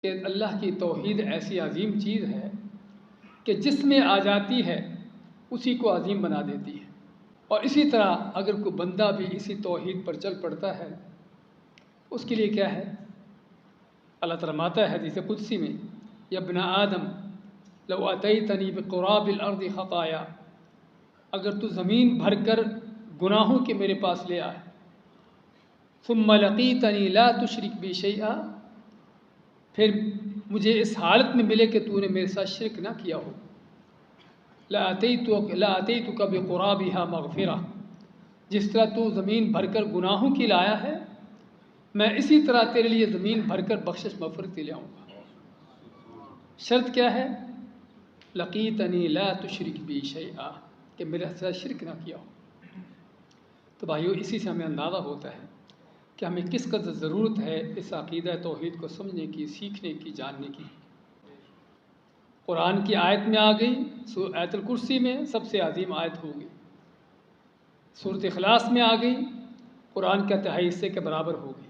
کہ اللہ کی توحید ایسی عظیم چیز ہے کہ جس میں آ جاتی ہے اسی کو عظیم بنا دیتی ہے۔ اور اسی طرح اگر کوئی بندہ بھی اسی توحید پر چل پڑتا ہے اس کے لیے کیا ہے؟ اللہ تعالیٰ فرماتا ہے حدیث قدسی میں، یا ابن آدم لو اتیتنی بقراب الارض خطایا، اگر تو زمین بھر کر گناہوں کے میرے پاس لے آئے، ثم لقیتنی لا تشرک بی شیئا، پھر مجھے اس حالت میں ملے کہ تو نے میرے ساتھ شرک نہ کیا ہو، لاتیتک بقرابها مغفرہ، جس طرح تو زمین بھر کر گناہوں کی لایا ہے میں اسی طرح تیرے لیے زمین بھر کر بخشش مغفرت لے آؤں گا۔ شرط کیا ہے؟ لقیتنی لا تشرک بی شیئا، کہ میرے ساتھ شرک نہ کیا ہو۔ تو بھائیو، اسی سے ہمیں اندازہ ہوتا ہے کہ ہمیں کس قدر ضرورت ہے اس عقیدہ توحید کو سمجھنے کی، سیکھنے کی، جاننے کی۔ قرآن کی آیت میں آ گئی، آیت الکرسی میں سب سے عظیم آیت ہوگی، سورۃ اخلاص میں آ گئی، قرآن کے تہائی حصے کے برابر ہوگی۔